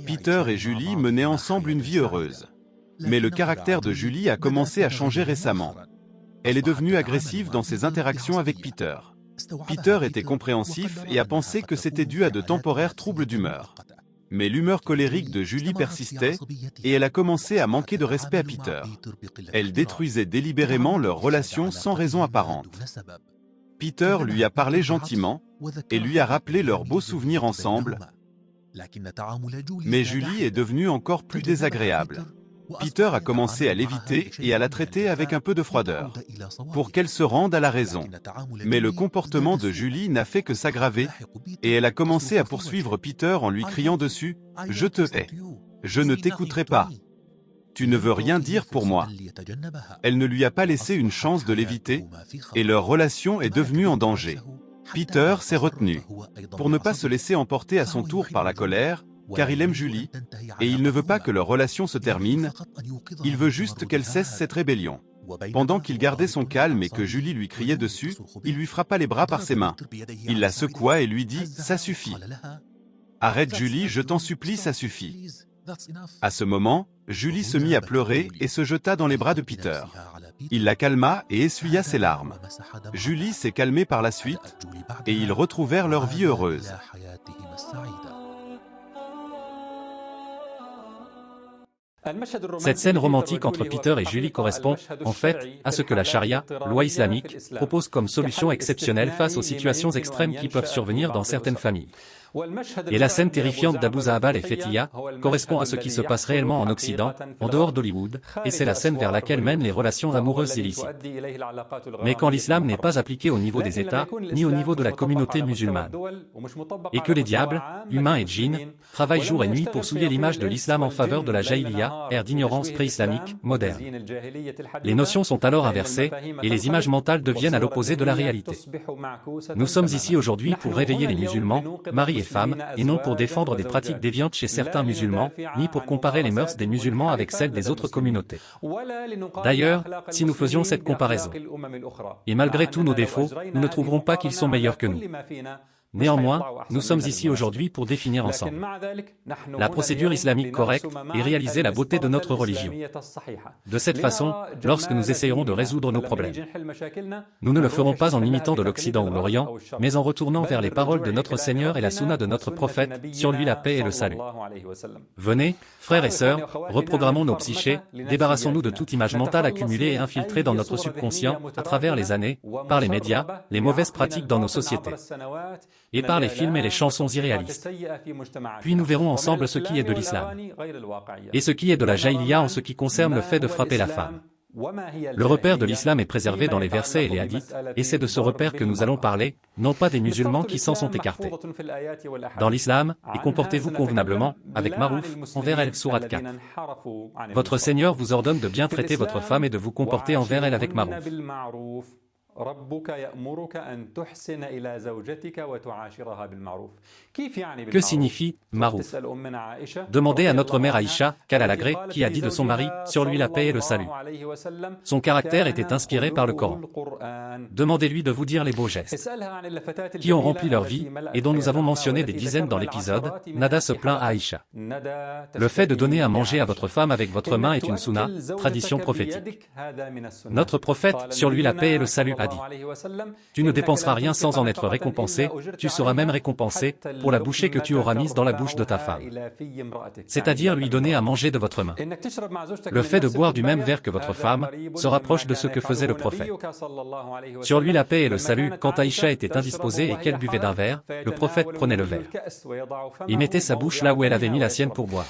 Peter et Julie menaient ensemble une vie heureuse. Mais le caractère de Julie a commencé à changer récemment. Elle est devenue agressive dans ses interactions avec Peter. Peter était compréhensif et a pensé que c'était dû à de temporaires troubles d'humeur. Mais l'humeur colérique de Julie persistait, et elle a commencé à manquer de respect à Peter. Elle détruisait délibérément leur relation sans raison apparente. Peter lui a parlé gentiment, et lui a rappelé leurs beaux souvenirs ensemble, mais Julie est devenue encore plus désagréable. Peter a commencé à l'éviter et à la traiter avec un peu de froideur, pour qu'elle se rende à la raison. Mais le comportement de Julie n'a fait que s'aggraver, et elle a commencé à poursuivre Peter en lui criant dessus « Je te hais. Je ne t'écouterai pas. Tu ne veux rien dire pour moi. » Elle ne lui a pas laissé une chance de l'éviter, et leur relation est devenue en danger. Peter s'est retenu, pour ne pas se laisser emporter à son tour par la colère, car il aime Julie, et il ne veut pas que leur relation se termine, il veut juste qu'elle cesse cette rébellion. Pendant qu'il gardait son calme et que Julie lui criait dessus, il lui frappa les bras par ses mains. Il la secoua et lui dit « Ça suffit. Arrête Julie, je t'en supplie, ça suffit. » À ce moment, Julie se mit à pleurer et se jeta dans les bras de Peter. Il la calma et essuya ses larmes. Julie s'est calmée par la suite, et ils retrouvèrent leur vie heureuse. Cette scène romantique entre Peter et Julie correspond, en fait, à ce que la charia, loi islamique, propose comme solution exceptionnelle face aux situations extrêmes qui peuvent survenir dans certaines familles. Et la scène terrifiante d'Abu Zahabal et Fetiya correspond à ce qui se passe réellement en Occident, en dehors d'Hollywood, et c'est la scène vers laquelle mènent les relations amoureuses illicites. Mais quand l'islam n'est pas appliqué au niveau des États, ni au niveau de la communauté musulmane, et que les diables, humains et djinns, travaillent jour et nuit pour souiller l'image de l'islam en faveur de la jahiliya, ère d'ignorance pré-islamique, moderne. Les notions sont alors inversées, et les images mentales deviennent à l'opposé de la réalité. Nous sommes ici aujourd'hui pour réveiller les musulmans, maris et femmes, et non pour défendre des pratiques déviantes chez certains musulmans, ni pour comparer les mœurs des musulmans avec celles des autres communautés. D'ailleurs, si nous faisions cette comparaison, et malgré tous nos défauts, nous ne trouverons pas qu'ils sont meilleurs que nous. Néanmoins, nous sommes ici aujourd'hui pour définir ensemble la procédure islamique correcte et réaliser la beauté de notre religion. De cette façon, lorsque nous essayerons de résoudre nos problèmes, nous ne le ferons pas en imitant de l'Occident ou l'Orient, mais en retournant vers les paroles de notre Seigneur et la sunna de notre prophète, sur lui la paix et le salut. Venez, frères et sœurs, reprogrammons nos psychés, débarrassons-nous de toute image mentale accumulée et infiltrée dans notre subconscient, à travers les années, par les médias, les mauvaises pratiques dans nos sociétés, et par les films et les chansons irréalistes. Puis nous verrons ensemble ce qui est de l'islam, et ce qui est de la jahiliya en ce qui concerne le fait de frapper la femme. Le repère de l'islam est préservé dans les versets et les hadiths, et c'est de ce repère que nous allons parler, non pas des musulmans qui s'en sont écartés. Dans l'islam, et comportez-vous convenablement, avec Marouf, envers elle, sourate 4. Votre Seigneur vous ordonne de bien traiter votre femme et de vous comporter envers elle avec Marouf. Que signifie Marouf? Demandez à notre mère Aïcha, qu'Allah l'agrée, qui a dit de son mari, sur lui la paix et le salut. Son caractère était inspiré par le Coran. Demandez-lui de vous dire les beaux gestes qui ont rempli leur vie, et dont nous avons mentionné des dizaines dans l'épisode. Nada se plaint à Aïcha. Le fait de donner à manger à votre femme avec votre main est une sunna, tradition prophétique. Notre prophète, sur lui la paix et le salut, a dit: tu ne dépenseras rien sans en être récompensé, tu seras même récompensé pour la bouchée que tu auras mise dans la bouche de ta femme. C'est-à-dire lui donner à manger de votre main. Le fait de boire du même verre que votre femme se rapproche de ce que faisait le prophète. Sur lui la paix et le salut, quand Aïcha était indisposée et qu'elle buvait d'un verre, le prophète prenait le verre. Il mettait sa bouche là où elle avait mis la sienne pour boire.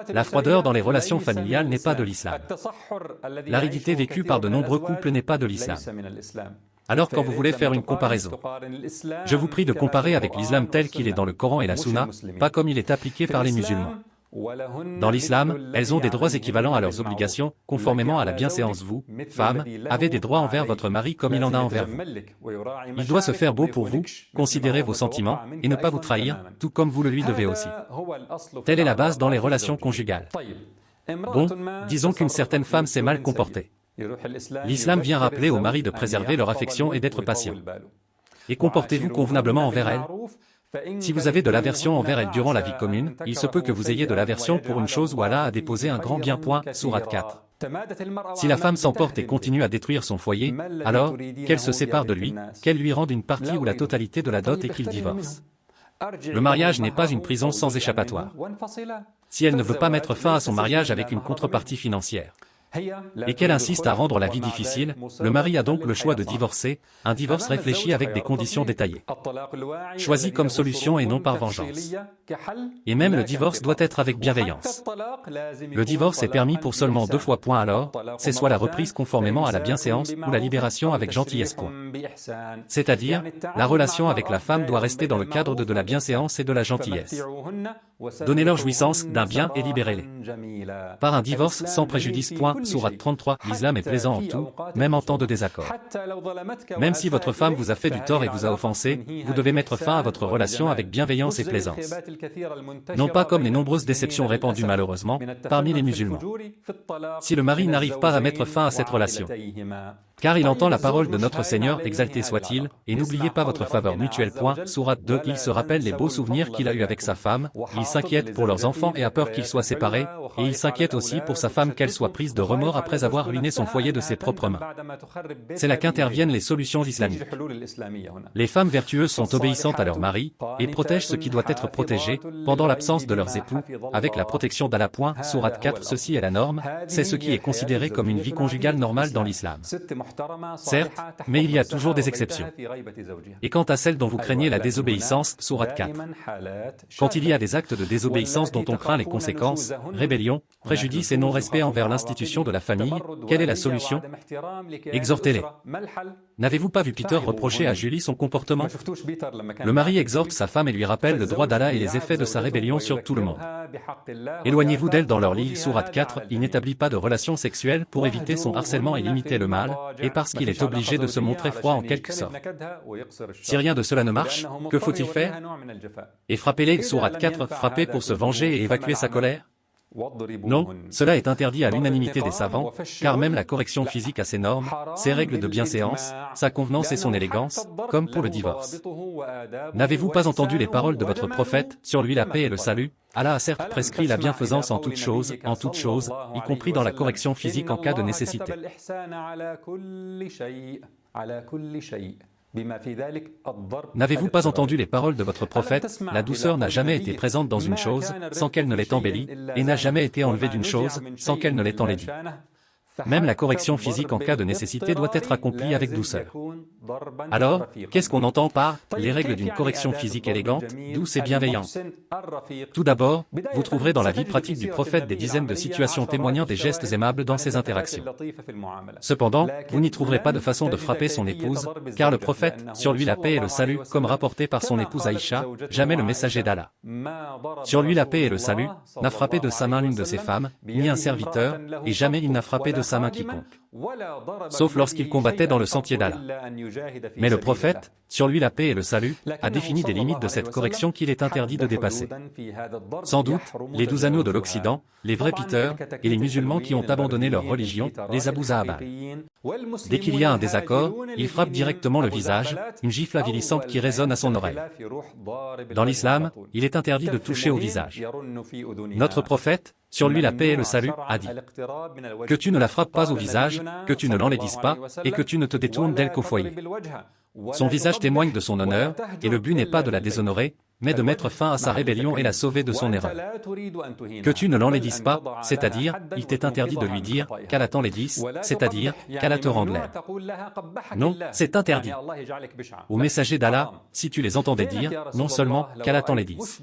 La froideur dans les relations familiales n'est pas de l'islam. L'aridité vécue par de nombreux couples n'est pas de l'islam. Alors quand vous voulez faire une comparaison, je vous prie de comparer avec l'islam tel qu'il est dans le Coran et la Sunna, pas comme il est appliqué par les musulmans. Dans l'islam, elles ont des droits équivalents à leurs obligations, conformément à la bienséance. Vous, femmes, avez des droits envers votre mari comme il en a envers vous. Il doit se faire beau pour vous, considérer vos sentiments, et ne pas vous trahir, tout comme vous le lui devez aussi. Telle est la base dans les relations conjugales. Bon, disons qu'une certaine femme s'est mal comportée. L'islam vient rappeler aux maris de préserver leur affection et d'être patient. Et comportez-vous convenablement envers elle. Si vous avez de l'aversion envers elle durant la vie commune, il se peut que vous ayez de l'aversion pour une chose où Allah a déposé un grand bien. Sourate 4. Si la femme s'emporte et continue à détruire son foyer, alors, qu'elle se sépare de lui, qu'elle lui rende une partie ou la totalité de la dot et qu'il divorce. Le mariage n'est pas une prison sans échappatoire. Si elle ne veut pas mettre fin à son mariage avec une contrepartie financière, et qu'elle insiste à rendre la vie difficile, le mari a donc le choix de divorcer, un divorce réfléchi avec des conditions détaillées, choisi comme solution et non par vengeance. Et même le divorce doit être avec bienveillance. Le divorce est permis pour seulement 2 fois. Alors, c'est soit la reprise conformément à la bienséance ou la libération avec gentillesse. C'est-à-dire, la relation avec la femme doit rester dans le cadre de la bienséance et de la gentillesse. Donnez-leur jouissance d'un bien et libérez-les. Par un divorce sans préjudice. Sourate 33, l'islam est plaisant en tout, même en temps de désaccord. Même si votre femme vous a fait du tort et vous a offensé, vous devez mettre fin à votre relation avec bienveillance et plaisance. Non pas comme les nombreuses déceptions répandues malheureusement, parmi les musulmans. Si le mari n'arrive pas à mettre fin à cette relation, car il entend la parole de notre Seigneur, exalté soit-il, et n'oubliez pas votre faveur mutuelle. Sourate 2, il se rappelle les beaux souvenirs qu'il a eus avec sa femme, il s'inquiète pour leurs enfants et a peur qu'ils soient séparés, et il s'inquiète aussi pour sa femme qu'elle soit prise de remords après avoir ruiné son foyer de ses propres mains. C'est là qu'interviennent les solutions islamiques. Les femmes vertueuses sont obéissantes à leur mari, et protègent ce qui doit être protégé, pendant l'absence de leurs époux, avec la protection d'Allah. Sourate 4, ceci est la norme, c'est ce qui est considéré comme une vie conjugale normale dans l'islam. Certes, mais il y a toujours des exceptions. Et quant à celles dont vous craignez la désobéissance, Sourate 4. Quand il y a des actes de désobéissance dont on craint les conséquences, rébellion, préjudice et non-respect envers l'institution de la famille, quelle est la solution? Exhortez-les. N'avez-vous pas vu Peter reprocher à Julie son comportement? Le mari exhorte sa femme et lui rappelle le droit d'Allah et les effets de sa rébellion sur tout le monde. Éloignez-vous d'elle dans leur lit. Sourate 4, il n'établit pas de relations sexuelles pour éviter son harcèlement et limiter le mal, et parce qu'il est obligé de se montrer froid en quelque sorte. Si rien de cela ne marche, que faut-il faire? Et frappez-les. Sourate 4, frapper pour se venger et évacuer sa colère? Non, cela est interdit à l'unanimité des savants, car même la correction physique a ses normes, ses règles de bienséance, sa convenance et son élégance, comme pour le divorce. N'avez-vous pas entendu les paroles de votre prophète, sur lui la paix et le salut? Allah a certes prescrit la bienfaisance en toutes choses, y compris dans la correction physique en cas de nécessité. N'avez-vous pas entendu les paroles de votre prophète? La douceur n'a jamais été présente dans une chose, sans qu'elle ne l'ait embellie, et n'a jamais été enlevée d'une chose, sans qu'elle ne l'ait enlaidie. Même la correction physique en cas de nécessité doit être accomplie avec douceur. Alors, qu'est-ce qu'on entend par les règles d'une correction physique élégante, douce et bienveillante? Tout d'abord, vous trouverez dans la vie pratique du prophète des dizaines de situations témoignant des gestes aimables dans ses interactions. Cependant, vous n'y trouverez pas de façon de frapper son épouse, car le prophète, sur lui la paix et le salut, comme rapporté par son épouse Aïcha, jamais le messager d'Allah, sur lui la paix et le salut, n'a frappé de sa main l'une de ses femmes, ni un serviteur, et jamais il n'a frappé de sa main quiconque, sauf lorsqu'il combattait dans le sentier d'Allah. Mais le prophète, sur lui la paix et le salut, a défini des limites de cette correction qu'il est interdit de dépasser. Sans doute, les 12 anneaux de l'Occident, les vrais Peter, et les musulmans qui ont abandonné leur religion, les Abu Zahabal. Dès qu'il y a un désaccord, ils frappent directement le visage, une gifle avilissante qui résonne à son oreille. Dans l'islam, il est interdit de toucher au visage. Notre prophète, sur lui la paix et le salut, a dit que tu ne la frappes pas au visage, que tu ne l'enlaidises pas, et que tu ne te détournes d'elle qu'au foyer. Son visage témoigne de son honneur, et le but n'est pas de la déshonorer, mais de mettre fin à sa rébellion et la sauver de son erreur. Que tu ne l'enlaidises pas, c'est-à-dire, il t'est interdit de lui dire qu'Allah t'enlaidisse, c'est-à-dire qu'Allah te rende laide. Non, c'est interdit. Aux messagers d'Allah, si tu les entendais dire, non seulement qu'Allah t'enlaidisse,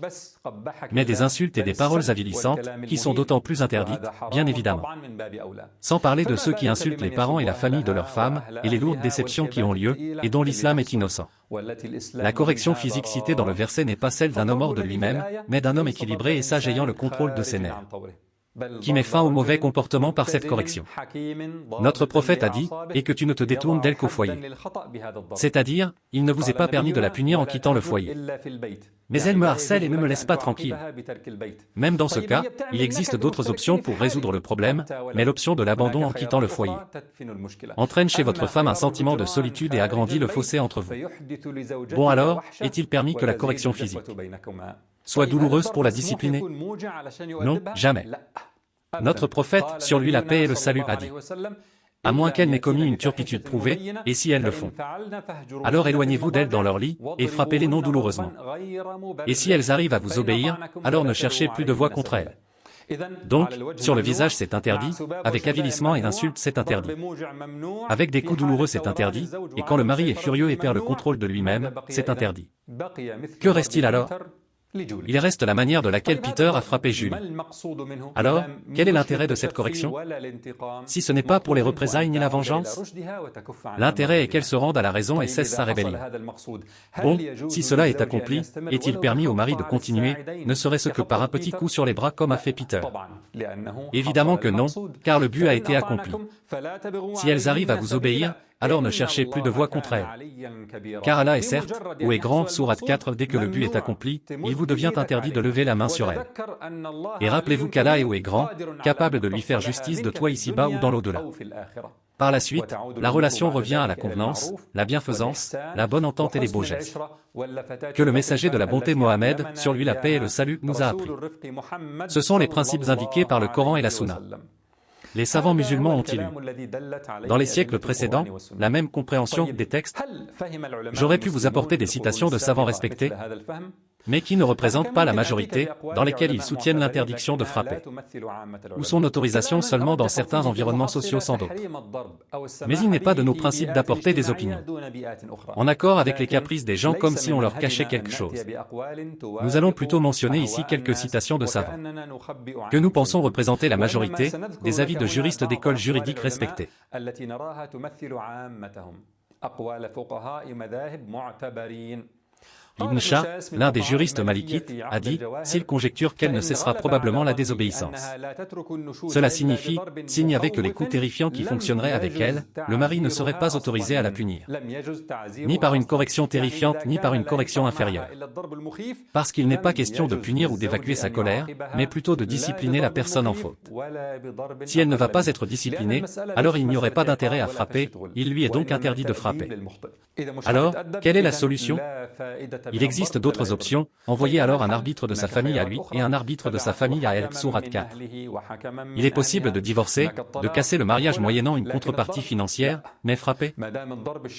mais des insultes et des paroles avilissantes, qui sont d'autant plus interdites, bien évidemment. Sans parler de ceux qui insultent les parents et la famille de leurs femmes, et les lourdes déceptions qui ont lieu, et dont l'islam est innocent. La correction physique citée dans le verset n'est pas celle d'un homme hors de lui-même, mais d'un homme équilibré et sage ayant le contrôle de ses nerfs. qui met fin au mauvais comportement par cette correction. Notre prophète a dit, et que tu ne te détournes d'elle qu'au foyer. C'est-à-dire, il ne vous est pas permis de la punir en quittant le foyer. Mais elle me harcèle et ne me laisse pas tranquille. Même dans ce cas, il existe d'autres options pour résoudre le problème, mais l'option de l'abandon en quittant le foyer entraîne chez votre femme un sentiment de solitude et agrandit le fossé entre vous. Bon alors, est-il permis que la correction physique soit douloureuse pour la discipliner? Non, jamais. Notre prophète, sur lui la paix et le salut, a dit, à moins qu'elle n'ait commis une turpitude prouvée, et si elles le font, alors éloignez-vous d'elles dans leur lit, et frappez-les non douloureusement. Et si elles arrivent à vous obéir, alors ne cherchez plus de voix contre elles. Donc, sur le visage c'est interdit, avec avilissement et insulte c'est interdit. Avec des coups douloureux c'est interdit, et quand le mari est furieux et perd le contrôle de lui-même, c'est interdit. Que reste-t-il alors? Il reste la manière de laquelle Peter a frappé Julie. Alors, quel est l'intérêt de cette correction? Si ce n'est pas pour les représailles ni la vengeance, l'intérêt est qu'elle se rende à la raison et cesse sa rébellion. Bon, si cela est accompli, est-il permis au mari de continuer, ne serait-ce que par un petit coup sur les bras comme a fait Peter? Évidemment que non, car le but a été accompli. Si elles arrivent à vous obéir, alors ne cherchez plus de voix contre elles. Car Allah est certes, ou est grand, sourate 4, dès que le but est accompli, il vous devient interdit de lever la main sur elle. Et rappelez-vous qu'Allah est ou est grand, capable de lui faire justice de toi ici-bas ou dans l'au-delà. Par la suite, la relation revient à la convenance, la bienfaisance, la bonne entente et les beaux gestes. Que le messager de la bonté Mohammed, sur lui la paix et le salut, nous a appris. Ce sont les principes indiqués par le Coran et la Sunna. Les savants musulmans ont-ils eu, dans les siècles précédents, la même compréhension des textes? J'aurais pu vous apporter des citations de savants respectés, mais qui ne représentent pas la majorité, dans lesquelles ils soutiennent l'interdiction de frapper, ou son autorisation seulement dans certains environnements sociaux sans d'autres. Mais il n'est pas de nos principes d'apporter des opinions en accord avec les caprices des gens comme si on leur cachait quelque chose. Nous allons plutôt mentionner ici quelques citations de savants, que nous pensons représenter la majorité, des avis de juristes d'écoles juridiques respectés. Ibn Shah, l'un des juristes malikites, a dit, s'il conjecture qu'elle ne cessera probablement la désobéissance. Cela signifie, s'il n'y avait que les coups terrifiants qui fonctionneraient avec elle, le mari ne serait pas autorisé à la punir. Ni par une correction terrifiante, ni par une correction inférieure. Parce qu'il n'est pas question de punir ou d'évacuer sa colère, mais plutôt de discipliner la personne en faute. Si elle ne va pas être disciplinée, alors il n'y aurait pas d'intérêt à frapper, il lui est donc interdit de frapper. Alors, quelle est la solution? Il existe d'autres options, envoyer alors un arbitre de sa famille à lui et un arbitre de sa famille à elle, sourate 4. Il est possible de divorcer, de casser le mariage moyennant une contrepartie financière, mais frapper?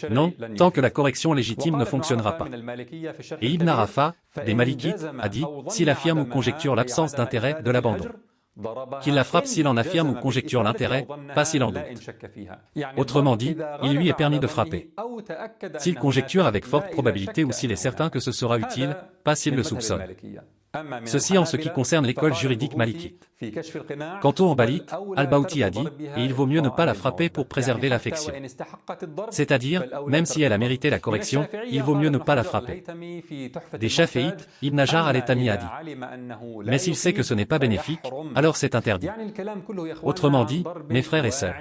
Non, tant que la correction légitime ne fonctionnera pas. Et Ibn Arafa, des Malikites, a dit, s'il affirme ou conjecture l'absence d'intérêt, de l'abandon. Qu'il la frappe s'il en affirme ou conjecture l'intérêt, pas s'il en doute. Autrement dit, il lui est permis de frapper. S'il conjecture avec forte probabilité ou s'il est certain que ce sera utile, pas s'il le soupçonne. Ceci en ce qui concerne l'école juridique malikite. Quant au Hanbalite, Al-Bawti a dit, et il vaut mieux ne pas la frapper pour préserver l'affection. C'est-à-dire, même si elle a mérité la correction, il vaut mieux ne pas la frapper. Des Shafi'ites, Ibn Hajar al-Haytami a dit, mais s'il sait que ce n'est pas bénéfique, alors c'est interdit. Autrement dit, mes frères et sœurs,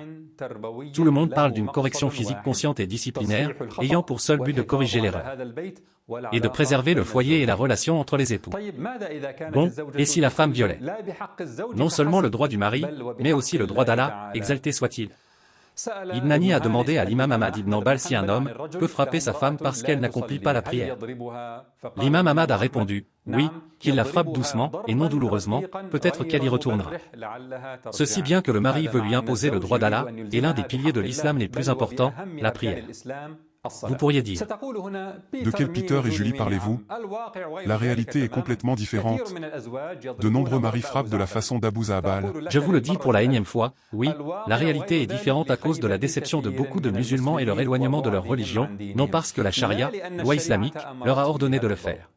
tout le monde parle d'une correction physique consciente et disciplinaire, ayant pour seul but de corriger l'erreur et de préserver le foyer et la relation entre les époux. Bon, et si la femme violait non seulement le droit du mari, mais aussi le droit d'Allah, exalté soit-il. Ibn Hani a demandé à l'imam Ahmad ibn Hanbal si un homme peut frapper sa femme parce qu'elle n'accomplit pas la prière. L'imam Ahmad a répondu, oui, qu'il la frappe doucement et non douloureusement, peut-être qu'elle y retournera. Ceci bien que le mari veut lui imposer le droit d'Allah, et l'un des piliers de l'islam les plus importants, la prière. Vous pourriez dire, de quel Peter et Julie parlez-vous? La réalité est complètement différente. De nombreux maris frappent de la façon d'Abou Zahbal. Je vous le dis pour la énième fois, oui, la réalité est différente à cause de la déception de beaucoup de musulmans et leur éloignement de leur religion, non parce que la charia, loi islamique, leur a ordonné de le faire.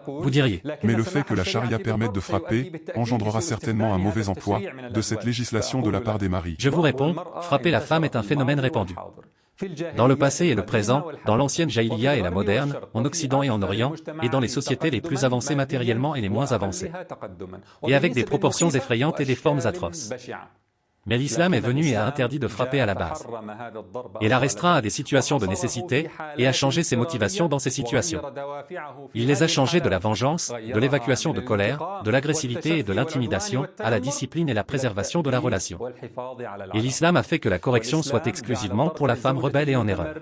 Vous diriez, mais le fait que la charia permette de frapper engendrera certainement un mauvais emploi de cette législation de la part des maris. Je vous réponds, frapper la femme est un phénomène répandu. Dans le passé et le présent, dans l'ancienne Jaïliya et la moderne, en Occident et en Orient, et dans les sociétés les plus avancées matériellement et les moins avancées. Et avec des proportions effrayantes et des formes atroces. Mais l'islam est venu et a interdit de frapper à la base. Et l'a restreint à des situations de nécessité, et a changé ses motivations dans ces situations. Il les a changées de la vengeance, de l'évacuation de colère, de l'agressivité et de l'intimidation, à la discipline et la préservation de la relation. Et l'islam a fait que la correction soit exclusivement pour la femme rebelle et en erreur.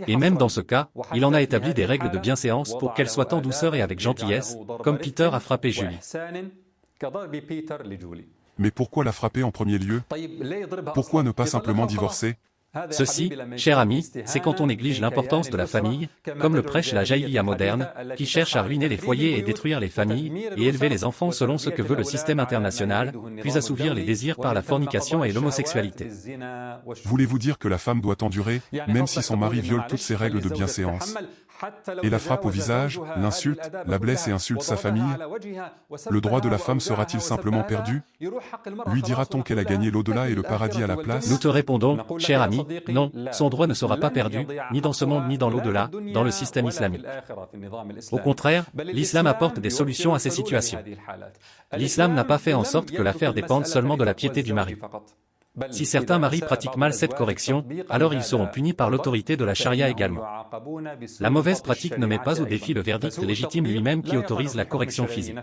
Et même dans ce cas, il en a établi des règles de bienséance pour qu'elle soit en douceur et avec gentillesse, comme Peter a frappé Julie. Mais pourquoi la frapper en premier lieu? Pourquoi ne pas simplement divorcer? Ceci, cher ami, c'est quand on néglige l'importance de la famille, comme le prêche la Jaïliya moderne, qui cherche à ruiner les foyers et détruire les familles, et élever les enfants selon ce que veut le système international, puis assouvir les désirs par la fornication et l'homosexualité. Voulez-vous dire que la femme doit endurer, même si son mari viole toutes ses règles de bienséance? Et la frappe au visage, l'insulte, la blesse et insulte sa famille? Le droit de la femme sera-t-il simplement perdu? Lui dira-t-on qu'elle a gagné l'au-delà et le paradis à la place? Nous te répondons, cher ami, non, son droit ne sera pas perdu, ni dans ce monde ni dans l'au-delà, dans le système islamique. Au contraire, l'islam apporte des solutions à ces situations. L'islam n'a pas fait en sorte que l'affaire dépende seulement de la piété du mari. Si certains maris pratiquent mal cette correction, alors ils seront punis par l'autorité de la charia également. La mauvaise pratique ne met pas au défi le verdict légitime lui-même qui autorise la correction physique.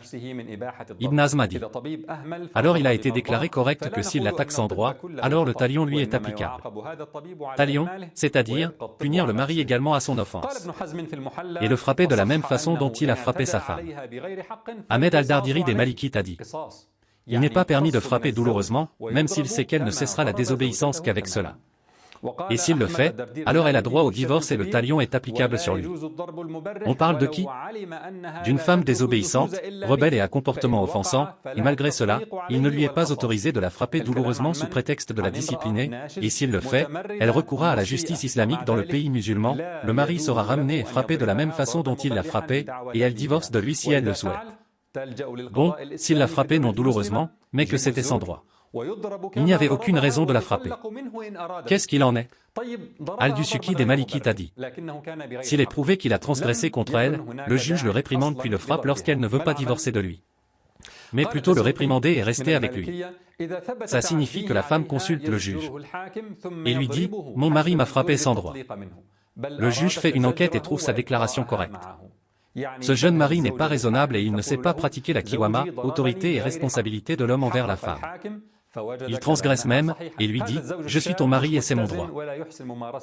Ibn Hazm a dit. Alors il a été déclaré correct que s'il l'attaque sans droit, alors le talion lui est applicable. Talion, c'est-à-dire, punir le mari également à son offense. Et le frapper de la même façon dont il a frappé sa femme. Ahmed al-Dardiri des Malikites a dit. Il n'est pas permis de frapper douloureusement, même s'il sait qu'elle ne cessera la désobéissance qu'avec cela. Et s'il le fait, alors elle a droit au divorce et le talion est applicable sur lui. On parle de qui? D'une femme désobéissante, rebelle et à comportement offensant, et malgré cela, il ne lui est pas autorisé de la frapper douloureusement sous prétexte de la discipliner, et s'il le fait, elle recourra à la justice islamique dans le pays musulman, le mari sera ramené et frappé de la même façon dont il l'a frappé, et elle divorce de lui si elle le souhaite. Bon, s'il l'a frappé non douloureusement, mais que c'était sans droit. Il n'y avait aucune raison de la frapper. Qu'est-ce qu'il en est? Al-Dusuki des Malikites a dit. S'il est prouvé qu'il a transgressé contre elle, le juge le réprimande puis le frappe lorsqu'elle ne veut pas divorcer de lui. Mais plutôt le réprimander et rester avec lui. Ça signifie que la femme consulte le juge. Et lui dit, mon mari m'a frappé sans droit. Le juge fait une enquête et trouve sa déclaration correcte. Ce jeune mari n'est pas raisonnable et il ne sait pas pratiquer la kiwama, autorité et responsabilité de l'homme envers la femme. Il transgresse même, et lui dit, je suis ton mari et c'est mon droit.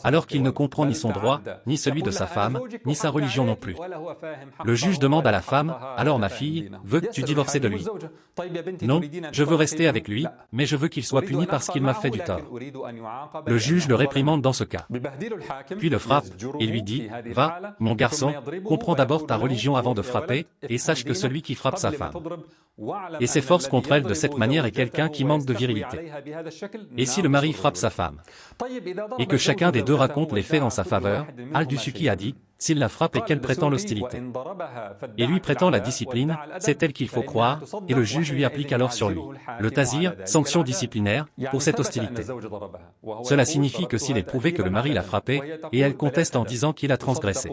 Alors qu'il ne comprend ni son droit, ni celui de sa femme, ni sa religion non plus. Le juge demande à la femme, alors ma fille, veux-tu divorcer de lui? Non, je veux rester avec lui, mais je veux qu'il soit puni parce qu'il m'a fait du tort. Le juge le réprimande dans ce cas. Puis le frappe, et lui dit, va, mon garçon, comprends d'abord ta religion avant de frapper, et sache que celui qui frappe sa femme et s'efforce contre elle de cette manière est quelqu'un qui manque de virilité. Et si le mari frappe sa femme, et que chacun des deux raconte les faits en sa faveur, Al-Dusuki a dit, s'il la frappe et qu'elle prétend l'hostilité, et lui prétend la discipline, c'est elle qu'il faut croire, et le juge lui applique alors sur lui le tazir, sanction disciplinaire, pour cette hostilité. Cela signifie que s'il est prouvé que le mari l'a frappé, et elle conteste en disant qu'il a transgressé,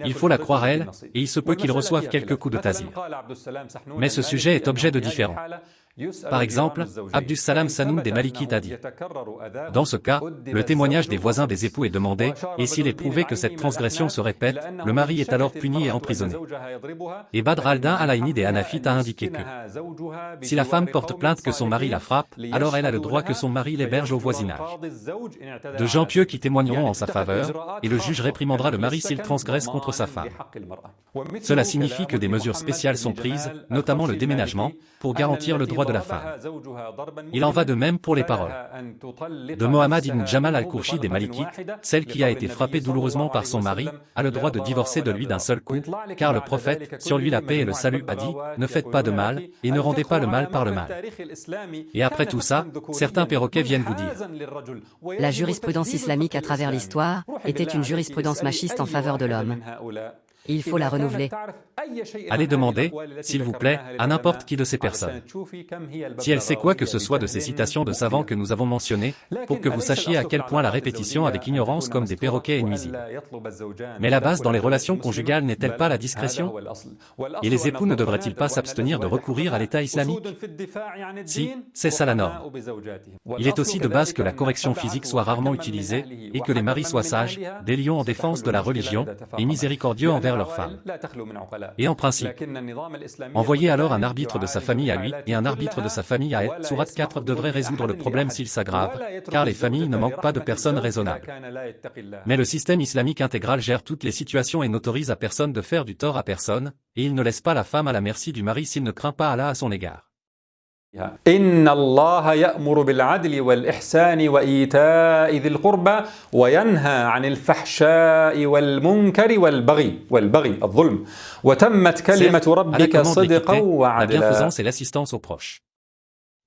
il faut la croire elle, et il se peut qu'il reçoive quelques coups de tazir. Mais ce sujet est objet de différend. Par exemple, Abdus Salam Sanoun des Malikites a dit. Dans ce cas, le témoignage des voisins des époux est demandé, et s'il est prouvé que cette transgression se répète, le mari est alors puni et emprisonné. Et Badr al-Din al-Aini des Hanafites a indiqué que si la femme porte plainte que son mari la frappe, alors elle a le droit que son mari l'héberge au voisinage. De gens pieux qui témoigneront en sa faveur, et le juge réprimandera le mari s'il transgresse contre sa femme. Cela signifie que des mesures spéciales sont prises, notamment le déménagement, pour garantir le droit de la femme. Il en va de même pour les paroles. De Mohammed ibn Jamal al-Kourchi des Malikites, celle qui a été frappée douloureusement par son mari, a le droit de divorcer de lui d'un seul coup, car le prophète, sur lui la paix et le salut, a dit, ne faites pas de mal, et ne rendez pas le mal par le mal. Et après tout ça, certains perroquets viennent vous dire. La jurisprudence islamique à travers l'histoire était une jurisprudence machiste en faveur de l'homme. et il faut la renouveler. Allez demander, s'il vous plaît, à n'importe qui de ces personnes. Si elle sait quoi que ce soit de ces citations de savants que nous avons mentionnées, pour que vous sachiez à quel point la répétition avec ignorance comme des perroquets est nuisible. Mais la base dans les relations conjugales n'est-elle pas la discrétion? Et les époux ne devraient-ils pas s'abstenir de recourir à l'État islamique? Si, c'est ça la norme. Il est aussi de base que la correction physique soit rarement utilisée, et que les maris soient sages, des lions en défense de la religion, et miséricordieux envers leurs femmes. Et en principe, envoyer alors un arbitre de sa famille à lui, et un arbitre de sa famille à elle, Sourate 4 devrait résoudre le problème s'il s'aggrave, car les familles ne manquent pas de personnes raisonnables. Mais le système islamique intégral gère toutes les situations et n'autorise à personne de faire du tort à personne, et il ne laisse pas la femme à la merci du mari s'il ne craint pas Allah à son égard. إن الله يأمر بالعدل والإحسان وإيتاء ذي القربى وينهى عن الفحشاء والمنكر والبغي الظلم وتمت كلمة ربك صدقا la bienfaisance وعدلا. et l'assistance aux proches.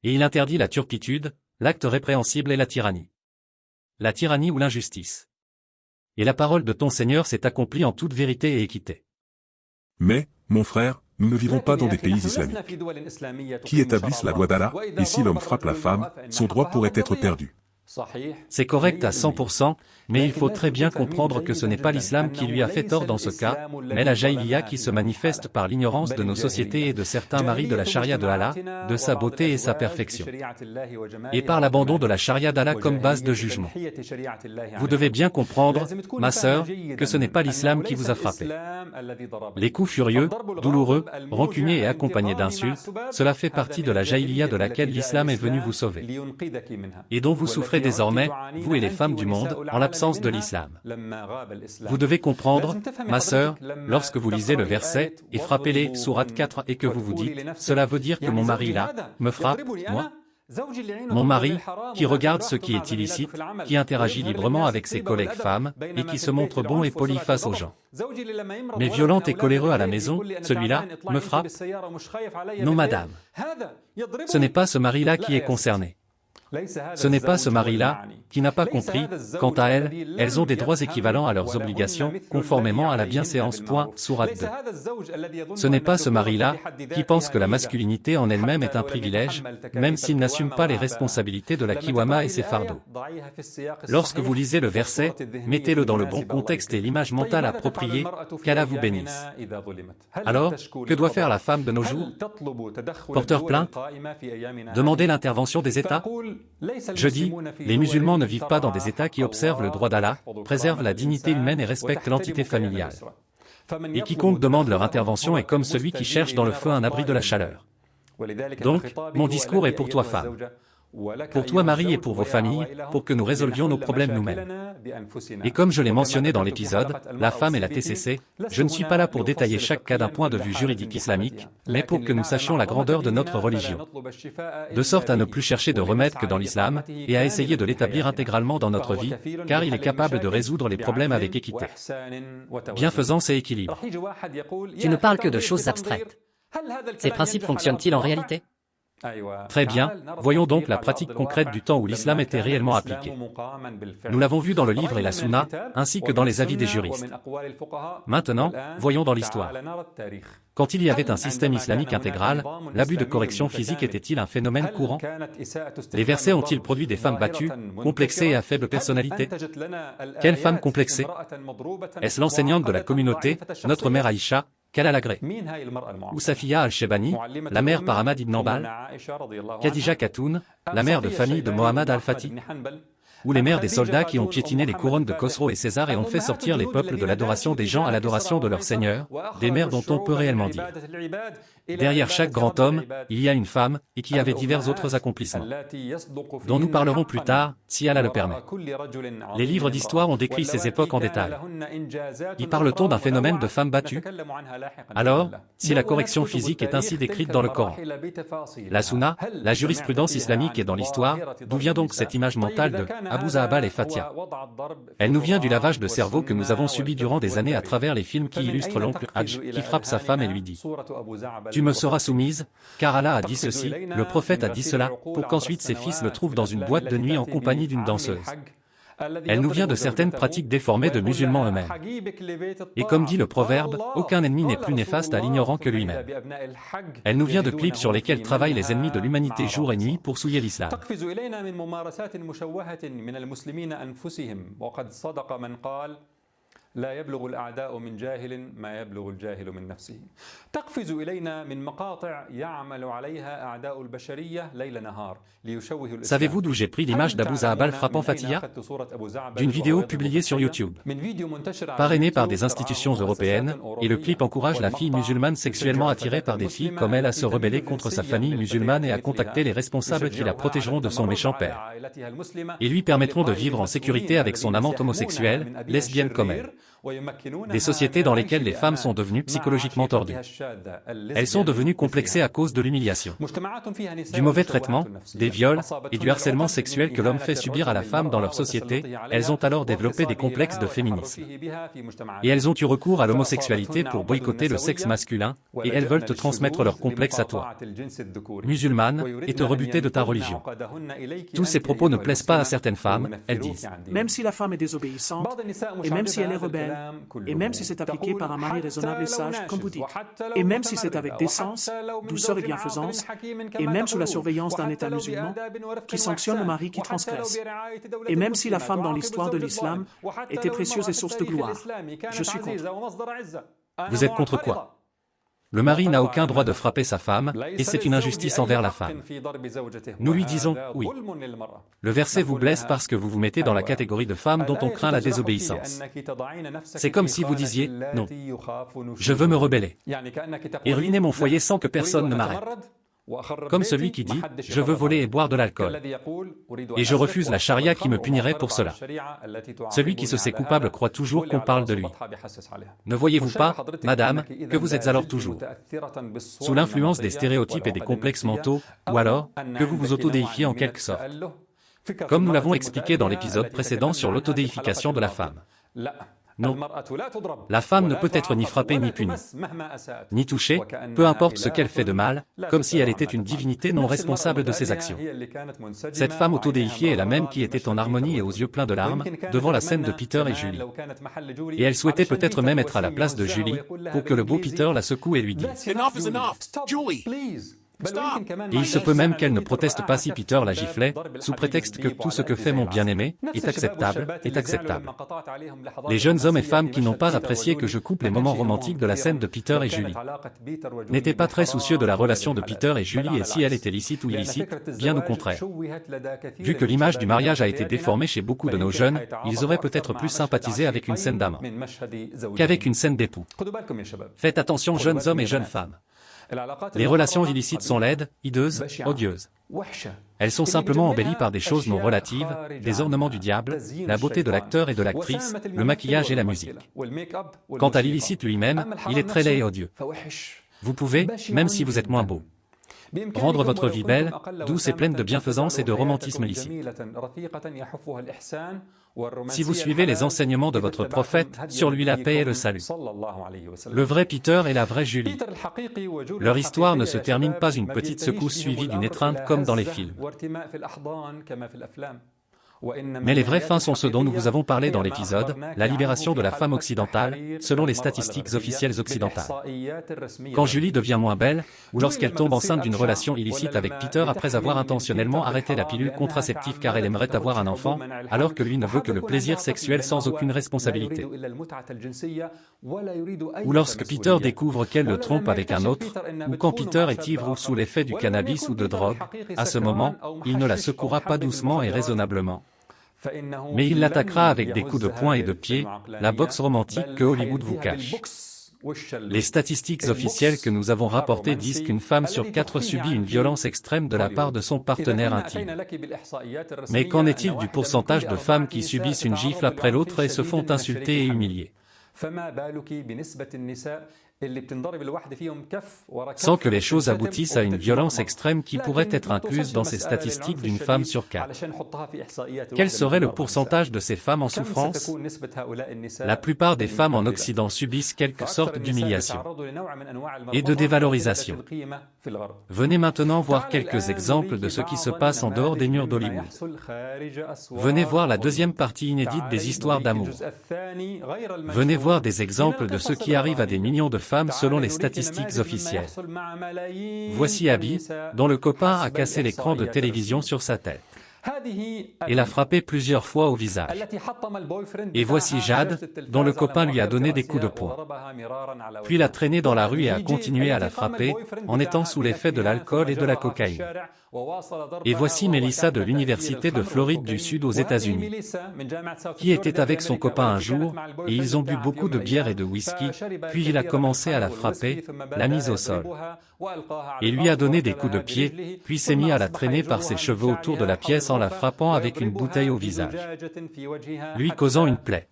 Et il interdit la turpitude, l'acte répréhensible et la tyrannie. La tyrannie ou l'injustice. Et la parole de ton Seigneur s'est accomplie en toute vérité et équité. Mais, mon frère, nous ne vivons pas dans des pays islamiques qui établissent la loi d'Allah, et si l'homme frappe la femme, son droit pourrait être perdu. C'est correct à 100%, mais il faut très bien comprendre que ce n'est pas l'islam qui lui a fait tort dans ce cas, mais la jaïliya qui se manifeste par l'ignorance de nos sociétés et de certains maris de la charia de Allah, de sa beauté et sa perfection. Et par l'abandon de la charia d'Allah comme base de jugement. Vous devez bien comprendre, ma sœur, que ce n'est pas l'islam qui vous a frappé. Les coups furieux, douloureux, rancuniers et accompagnés d'insultes, cela fait partie de la jaïliya de laquelle l'islam est venu vous sauver. Et dont vous souffrez désormais, vous et les femmes du monde, en l'absence de l'islam. Vous devez comprendre, ma sœur, lorsque vous lisez le verset, et frappez-les, sourate 4, et que vous vous dites, cela veut dire que mon mari là, me frappe, moi? Mon mari, qui regarde ce qui est illicite, qui interagit librement avec ses collègues femmes, et qui se montre bon et poli face aux gens. Mais violent et coléreux à la maison, celui-là, me frappe? Non madame. Ce n'est pas ce mari-là qui est concerné. Ce n'est pas ce mari-là, qui n'a pas compris, quant à elles, elles ont des droits équivalents à leurs obligations, conformément à la bienséance. Sourate 2. Ce n'est pas ce mari-là, qui pense que la masculinité en elle-même est un privilège, même s'il n'assume pas les responsabilités de la kiwama et ses fardeaux. Lorsque vous lisez le verset, mettez-le dans le bon contexte et l'image mentale appropriée, qu'Allah vous bénisse. Alors, que doit faire la femme de nos jours? Porteur plainte? Demander l'intervention des États? Je dis, les musulmans ne vivent pas dans des États qui observent le droit d'Allah, préservent la dignité humaine et respectent l'entité familiale. Et quiconque demande leur intervention est comme celui qui cherche dans le feu un abri de la chaleur. Donc, mon discours est pour toi femme. Pour toi mari et pour vos familles, pour que nous résolvions nos problèmes nous-mêmes. Et comme je l'ai mentionné dans l'épisode, la femme et la TCC, je ne suis pas là pour détailler chaque cas d'un point de vue juridique islamique, mais pour que nous sachions la grandeur de notre religion. De sorte à ne plus chercher de remède que dans l'islam, et à essayer de l'établir intégralement dans notre vie, car il est capable de résoudre les problèmes avec équité, bienfaisance et équilibre. Tu ne parles que de choses abstraites. Ces principes fonctionnent-ils en réalité? Très bien, voyons donc la pratique concrète du temps où l'islam était réellement appliqué. Nous l'avons vu dans le livre et la sunna, ainsi que dans les avis des juristes. Maintenant, voyons dans l'histoire. Quand il y avait un système islamique intégral, l'abus de correction physique était-il un phénomène courant? Les versets ont-ils produit des femmes battues, complexées et à faible personnalité? Quelle femme complexée? Est-ce l'enseignante de la communauté, notre mère Aïcha, qu'elle a l'agré? Ou Safiya al-Shebani, la mère par Ahmad ibn Hanbal? Khadija Khatoun, la mère de famille de Mohammad al-Fatih? Ou les mères des soldats qui ont piétiné les couronnes de Khosrow et César et ont fait sortir les peuples de l'adoration des gens à l'adoration de leur Seigneur, des mères dont on peut réellement dire. Derrière chaque grand homme, il y a une femme, et qui avait divers autres accomplissements, dont nous parlerons plus tard, si Allah le permet. Les livres d'histoire ont décrit ces époques en détail. Y parle-t-on d'un phénomène de femmes battues? Alors, si la correction physique est ainsi décrite dans le Coran, la Sunna, la jurisprudence islamique et dans l'histoire, d'où vient donc cette image mentale de Abu Zahbal et Fatia? Elle nous vient du lavage de cerveau que nous avons subi durant des années à travers les films qui illustrent l'oncle Hadj qui frappe sa femme et lui dit: tu me seras soumise, car Allah a dit ceci, le prophète a dit cela, pour qu'ensuite ses fils le trouvent dans une boîte de nuit en compagnie d'une danseuse. Elle nous vient de certaines pratiques déformées de musulmans eux-mêmes. Et comme dit le proverbe, aucun ennemi n'est plus néfaste à l'ignorant que lui-même. Elle nous vient de clips sur lesquels travaillent les ennemis de l'humanité jour et nuit pour souiller l'islam. لا يبلغ الأعداء من جاهل ما يبلغ الجاهل من نفسه. تقفز إلينا من مقاطع يعمل عليها أعداء البشرية ليل نهار ليشوهوا الإسلام. Savez-vous d'où j'ai pris l'image d'Abou Za'abal frappant Fatiha? D'une vidéo publiée sur YouTube. Parrainée par des institutions européennes, et le clip encourage la fille musulmane sexuellement attirée par des filles comme elle à se rebeller contre sa famille musulmane et à contacter les responsables qui la protégeront de son méchant père. Et lui permettront de vivre en sécurité avec son amante homosexuelle, lesbienne comme elle. Des sociétés dans lesquelles les femmes sont devenues psychologiquement tordues. Elles sont devenues complexées à cause de l'humiliation, du mauvais traitement, des viols et du harcèlement sexuel que l'homme fait subir à la femme dans leur société. Elles ont alors développé des complexes de féminisme. Et elles ont eu recours à l'homosexualité pour boycotter le sexe masculin, et elles veulent te transmettre leurs complexes à toi, musulmane, et te rebuter de ta religion. Tous ces propos ne plaisent pas à certaines femmes, elles disent. Même si la femme est désobéissante, et même si elle est rebelle, et même si c'est appliqué par un mari raisonnable et sage, comme vous dites, et même si c'est avec décence, douceur et bienfaisance, et même sous la surveillance d'un État musulman qui sanctionne le mari qui transgresse, et même si la femme dans l'histoire de l'islam était précieuse et source de gloire, je suis contre. Vous êtes contre quoi? Le mari n'a aucun droit de frapper sa femme, et c'est une injustice envers la femme. Nous lui disons, oui. Le verset vous blesse parce que vous vous mettez dans la catégorie de femmes dont on craint la désobéissance. C'est comme si vous disiez, non, je veux me rebeller, et ruiner mon foyer sans que personne ne m'arrête. Comme celui qui dit, je veux voler et boire de l'alcool, et je refuse la charia qui me punirait pour cela. Celui qui se sait coupable croit toujours qu'on parle de lui. Ne voyez-vous pas, madame, que vous êtes alors toujours sous l'influence des stéréotypes et des complexes mentaux, ou alors, que vous vous autodéifiez en quelque sorte, comme nous l'avons expliqué dans l'épisode précédent sur l'autodéification de la femme. Non. La femme ne peut être ni frappée ni punie, ni touchée, peu importe ce qu'elle fait de mal, comme si elle était une divinité non responsable de ses actions. Cette femme autodéifiée est la même qui était en harmonie et aux yeux pleins de larmes, devant la scène de Peter et Julie. Et elle souhaitait peut-être même être à la place de Julie, pour que le beau Peter la secoue et lui dise « Enough is enough, Julie! Et il se peut même qu'elle ne proteste pas si Peter la giflait, sous prétexte que tout ce que fait mon bien-aimé est acceptable, est acceptable. Les jeunes hommes et femmes qui n'ont pas apprécié que je coupe les moments romantiques de la scène de Peter et Julie n'étaient pas très soucieux de la relation de Peter et Julie et si elle était licite ou illicite, bien au contraire. Vu que l'image du mariage a été déformée chez beaucoup de nos jeunes, ils auraient peut-être plus sympathisé avec une scène d'amant qu'avec une scène d'époux. Faites attention jeunes hommes et jeunes femmes. Les relations illicites sont laides, hideuses, odieuses. Elles sont simplement embellies par des choses non relatives, des ornements du diable, la beauté de l'acteur et de l'actrice, le maquillage et la musique. Quant à l'illicite lui-même, il est très laid et odieux. Vous pouvez, même si vous êtes moins beau, rendre votre vie belle, douce et pleine de bienfaisance et de romantisme licite. Si vous suivez les enseignements de votre prophète, sur lui la paix et le salut. Le vrai Peter et la vraie Julie. Leur histoire ne se termine pas une petite secousse suivie d'une étreinte comme dans les films. Mais les vraies fins sont ce dont nous vous avons parlé dans l'épisode, la libération de la femme occidentale, selon les statistiques officielles occidentales. Quand Julie devient moins belle, ou lorsqu'elle tombe enceinte d'une relation illicite avec Peter après avoir intentionnellement arrêté la pilule contraceptive car elle aimerait avoir un enfant, alors que lui ne veut que le plaisir sexuel sans aucune responsabilité. Ou lorsque Peter découvre qu'elle le trompe avec un autre, ou quand Peter est ivre ou sous l'effet du cannabis ou de drogue, à ce moment, il ne la secouera pas doucement et raisonnablement. Mais il l'attaquera avec des coups de poing et de pied, la boxe romantique que Hollywood vous cache. Les statistiques officielles que nous avons rapportées disent qu'une femme sur 4 subit une violence extrême de la part de son partenaire intime. Mais qu'en est-il du pourcentage de femmes qui subissent une gifle après l'autre et se font insulter et humilier? Sans que les choses aboutissent à une violence extrême qui pourrait être incluse dans ces statistiques d'une femme sur 4. Quel serait le pourcentage de ces femmes en souffrance? La plupart des femmes en Occident subissent quelque sorte d'humiliation et de dévalorisation. Venez maintenant voir quelques exemples de ce qui se passe en dehors des murs d'Hollywood. Venez voir la deuxième partie inédite des histoires d'amour. Venez voir des exemples de ce qui arrive à des millions de femmes selon les statistiques officielles. Voici Abby, dont le copain a cassé l'écran de télévision sur sa tête et l'a frappé plusieurs fois au visage. Et voici Jade, dont le copain lui a donné des coups de poing, puis l'a traîné dans la rue et a continué à la frapper, en étant sous l'effet de l'alcool et de la cocaïne. Et voici Melissa de l'Université de Floride du Sud aux États-Unis, qui était avec son copain un jour, et ils ont bu beaucoup de bière et de whisky, puis il a commencé à la frapper, l'a mise au sol, et lui a donné des coups de pied, puis s'est mis à la traîner par ses cheveux autour de la pièce en la frappant avec une bouteille au visage, lui causant une plaie.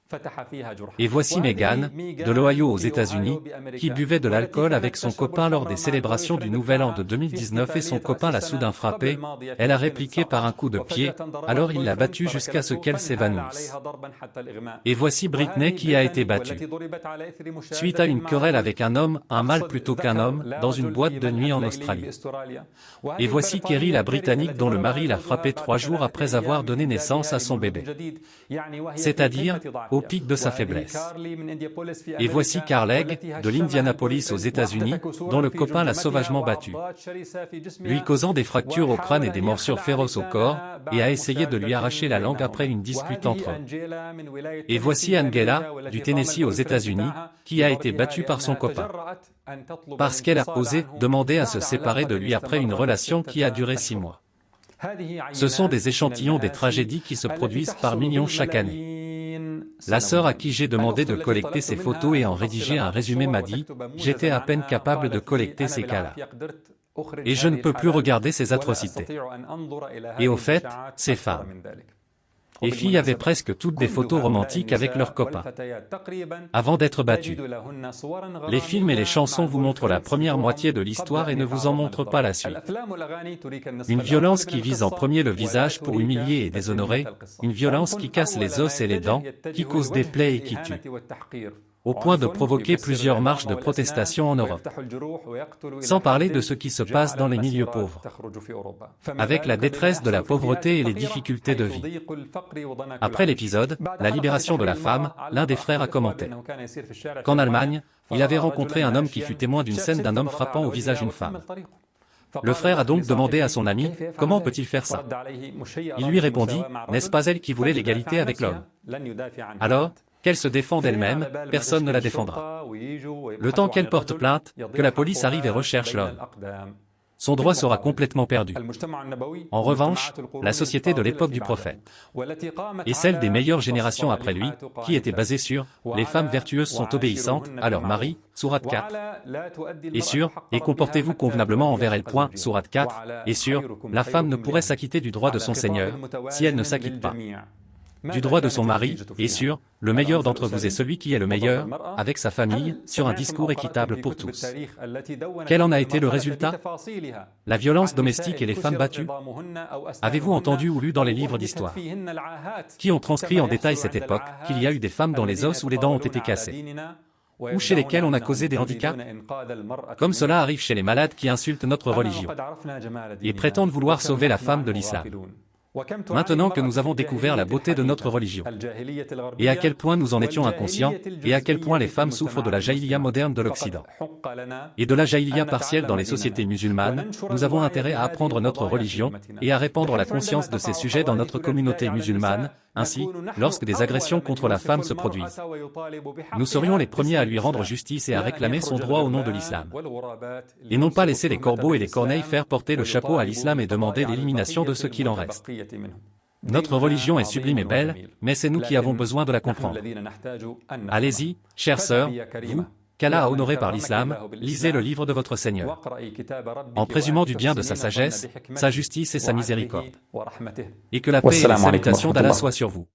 Et voici Megan, de l'Ohio aux États-Unis, qui buvait de l'alcool avec son copain lors des célébrations du Nouvel An de 2019 et son copain l'a soudain frappée. Elle a répliqué par un coup de pied, alors il l'a battue jusqu'à ce qu'elle s'évanouisse. Et voici Britney qui a été battue suite à une querelle avec un homme, un mâle plutôt qu'un homme, dans une boîte de nuit en Australie. Et voici Kerry la Britannique dont le mari l'a frappée 3 jours après avoir donné naissance à son bébé, c'est-à-dire au pic de sa faiblesse. Et voici Carl Egg, de l'Indianapolis aux États-Unis, dont le copain l'a sauvagement battu, lui causant des fractures au crâne et des morsures féroces au corps, et a essayé de lui arracher la langue après une dispute entre eux. Et voici Angela, du Tennessee aux États-Unis, qui a été battue par son copain, parce qu'elle a osé demander à se séparer de lui après une relation qui a duré 6 mois. Ce sont des échantillons des tragédies qui se produisent par millions chaque année. La sœur à qui j'ai demandé de collecter ces photos et en rédiger un résumé m'a dit « J'étais à peine capable de collecter ces cas-là. Et je ne peux plus regarder ces atrocités. » Et au fait, ces femmes et filles avaient presque toutes des photos romantiques avec leurs copains avant d'être battues. Les films et les chansons vous montrent la première moitié de l'histoire et ne vous en montrent pas la suite. Une violence qui vise en premier le visage pour humilier et déshonorer, une violence qui casse les os et les dents, qui cause des plaies et qui tue, au point de provoquer plusieurs marches de protestation en Europe. Sans parler de ce qui se passe dans les milieux pauvres, avec la détresse de la pauvreté et les difficultés de vie. Après l'épisode, la libération de la femme, l'un des frères a commenté qu'en Allemagne, il avait rencontré un homme qui fut témoin d'une scène d'un homme frappant au visage une femme. Le frère a donc demandé à son ami, comment peut-il faire ça? Il lui répondit, n'est-ce pas elle qui voulait l'égalité avec l'homme? Alors, qu'elle se défend d'elle-même, personne ne la défendra. Le temps qu'elle porte plainte, que la police arrive et recherche l'homme, son droit sera complètement perdu. En revanche, la société de l'époque du prophète, et celle des meilleures générations après lui, qui était basée sur « les femmes vertueuses sont obéissantes à leur mari » sourate 4, et sur « et comportez-vous convenablement envers elle » sourate 4, et sur « la femme ne pourrait s'acquitter du droit de son Seigneur, si elle ne s'acquitte pas du droit de son mari, et sur « le meilleur d'entre vous est celui qui est le meilleur, avec sa famille, sur un discours équitable pour tous ». Quel en a été le résultat? La violence domestique et les femmes battues? Avez-vous entendu ou lu dans les livres d'histoire, qui ont transcrit en détail cette époque, qu'il y a eu des femmes dont les os ou les dents ont été cassés, ou chez lesquelles on a causé des handicaps? Comme cela arrive chez les malades qui insultent notre religion, et prétendent vouloir sauver la femme de l'islam. Maintenant que nous avons découvert la beauté de notre religion, et à quel point nous en étions inconscients, et à quel point les femmes souffrent de la jaïliya moderne de l'Occident, et de la jaïliya partielle dans les sociétés musulmanes, nous avons intérêt à apprendre notre religion, et à répandre la conscience de ces sujets dans notre communauté musulmane. Ainsi, lorsque des agressions contre la femme se produisent, nous serions les premiers à lui rendre justice et à réclamer son droit au nom de l'islam. Et non pas laisser les corbeaux et les corneilles faire porter le chapeau à l'islam et demander l'élimination de ce qu'il en reste. Notre religion est sublime et belle, mais c'est nous qui avons besoin de la comprendre. Allez-y, chères sœurs, vous, qu'Allah a honoré par l'islam, lisez le livre de votre Seigneur, en présumant du bien de sa sagesse, sa justice et sa miséricorde. Et que la paix et les salutations d'Allah soient sur vous.